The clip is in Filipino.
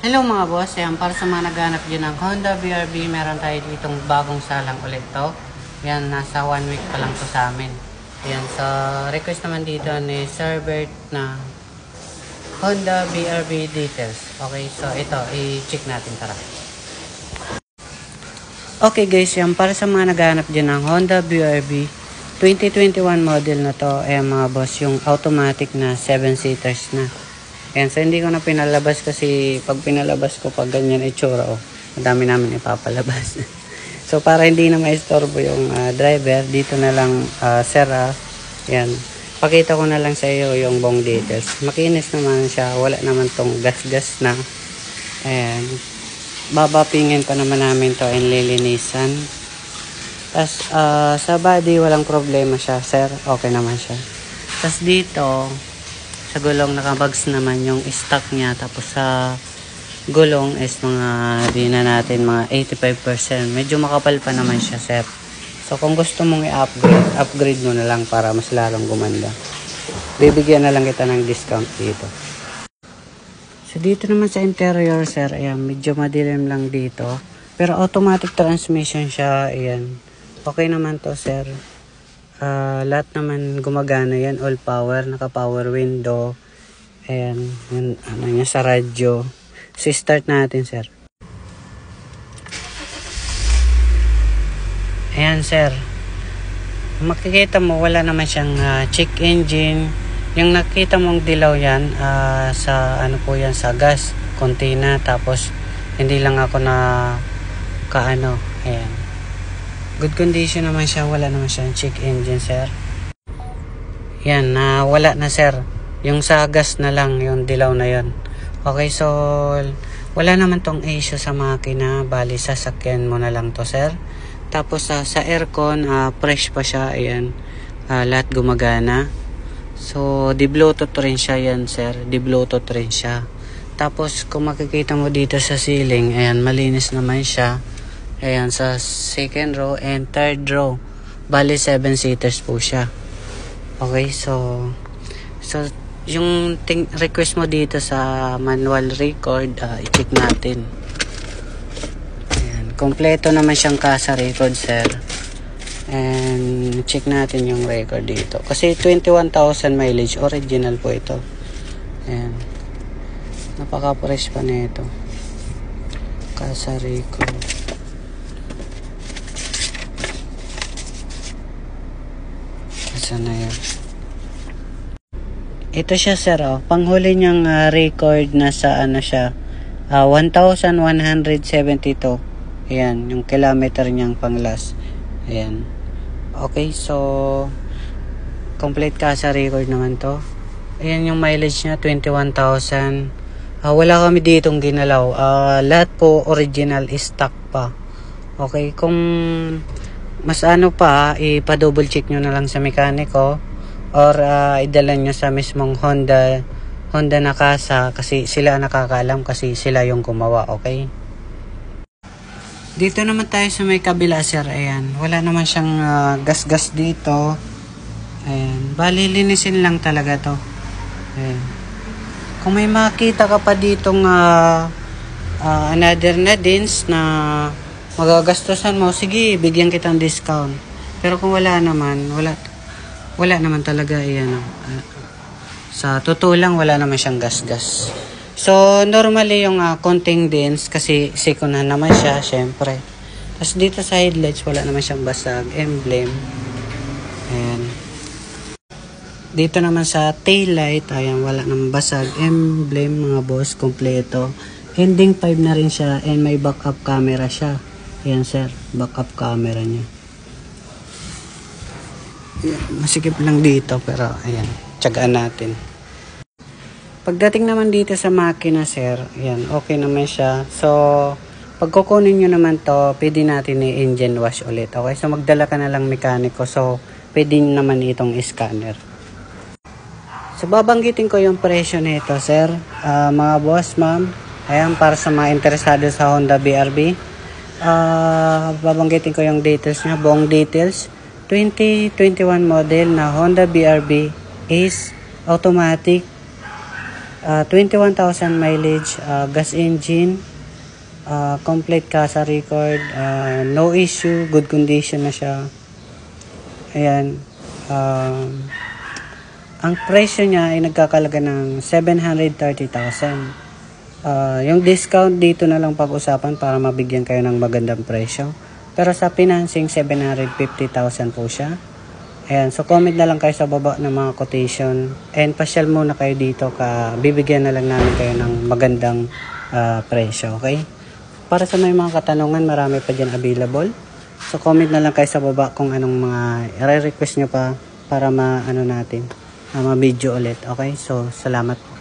Hello mga boss, yan para sa mga naghanap dyan ng Honda BRB, meron tayo ditong bagong salang ulit to. Yan, nasa 1 week pa lang to sa amin. Yan, so request naman dito ni Sir Bert na Honda BRB details. Okay, so ito, i-check natin, tara. Okay guys, yan para sa mga naghanap dyan ng Honda BRB 2021 model na to, mga boss, yung automatic na 7-seaters na. Ayan, so hindi ko na pinalabas kasi pag pinalabas ko pag ganyan itsura, madami namin ipapalabas. So para hindi na maistorbo yung driver, dito na lang sir, ayan, pakita ko na lang sa iyo yung buong details. Makinis naman siya, wala naman tong gas-gas na. Ayan, babapingin pa naman namin to and lilinisan. Tapos sa body walang problema siya sir, okay naman siya. Tapos dito sa gulong nakabags naman yung stock niya, tapos sa gulong is mga di na natin mga 85%, medyo makapal pa naman siya sir. So kung gusto mong i-upgrade mo na lang para mas lalong gumanda, bibigyan na lang kita ng discount dito. So dito naman sa interior sir, ayan, medyo madilim lang dito, pero automatic transmission siya. Ayan, okay naman to sir. Lahat naman gumagana yan, all power, naka power window. Ayan, yun, ano niya sa radyo. So start natin sir. Ayan sir, makikita mo wala naman siyang check engine. Yung nakita mong dilaw yan, sa ano po yan, sa gas konti na, tapos hindi lang ako na kaano. Ayan, good condition naman siya, wala naman siyang check engine sir. Yan, wala na sir, yung sa gas na lang yung dilaw na yon. Okay, so wala naman tong issue sa makina, bali sasakyan mo na lang to sir. Tapos sa aircon, fresh pa siya. Ayan, lahat gumagana. So di-bluetooth rin siya yan sir, di-bluetooth rin siya. Tapos kung makikita mo dito sa ceiling, ayan, malinis naman siya. Ayan, sa second row and third row, bali 7-seaters po siya. Okay, so yung request mo dito sa manual record, i-check natin. Ayan, kompleto naman siyang kasa record sir. And check natin yung record dito, kasi 21,000 mileage, original po ito. Ayan, napaka-fresh pa na ito, kasa record. Sana yan. Ito siya sir, panghuli niyang record na sa ano siya, 1,172. Ayan, yung kilometer niyang pang last. Ayan, okay, so complete ka sa record naman to. Ayan yung mileage niya, 21,000. Wala kami ditong ginalaw, lahat po original, stock pa. Okay, kung mas ano pa, ipa-double check nyo na lang sa mekaniko, or idala nyo sa mismong Honda na kasa, kasi sila nakakaalam, kasi sila yung gumawa. Okay, dito naman tayo sa may kabila sir. Ayan, wala naman siyang gas-gas dito. Ayan, bali linisin lang talaga to. Ayan, kung may makita ka pa ditong another na dins na magagastusan mo, sige, bigyan kitang discount. Pero kung wala naman, wala naman talaga. Ayan, sa totoo lang, wala naman siyang gas-gas. So normally yung konting dents, kasi second hand naman siya syempre. Tapos dito sa headlights, wala naman siyang basag, emblem. Ayan, dito naman sa tail light, ayan, wala naman basag, emblem mga boss, kompleto. Ending 5 na rin siya, and may backup camera siya. Ayan sir, backup camera niya. Ayan, masikip lang dito, pero ayan, tiyagaan natin. Pagdating naman dito sa makina sir, ayan, okay naman siya. So pag kukunin nyo naman to, pwede natin i-engine wash ulit. Okay, so magdala ka na lang mekaniko, so pwede naman itong scanner. So babanggitin ko yung presyo nito sir, mga boss, ma'am. Ayan, para sa mga interesado sa Honda BRB, babanggitin ko yung details niya, buong details. 2021 model na Honda BRB is automatic, 21,000 mileage, gas engine, complete CASA record, no issue, good condition na siya. Ayan. Ang presyo niya ay nagkakalaga ng 730,000. Yung discount dito na lang pag-usapan para mabigyan kayo ng magandang presyo. Pero sa financing, 750,000 po siya. Ayan, so comment na lang kayo sa baba ng mga quotation. And pasyal muna kayo dito, bibigyan na lang namin kayo ng magandang presyo, okay? Para sa may mga katanungan, marami pa dyan available. So comment na lang kayo sa baba kung anong mga i-request nyo pa para ma-video ulit, okay? So salamat.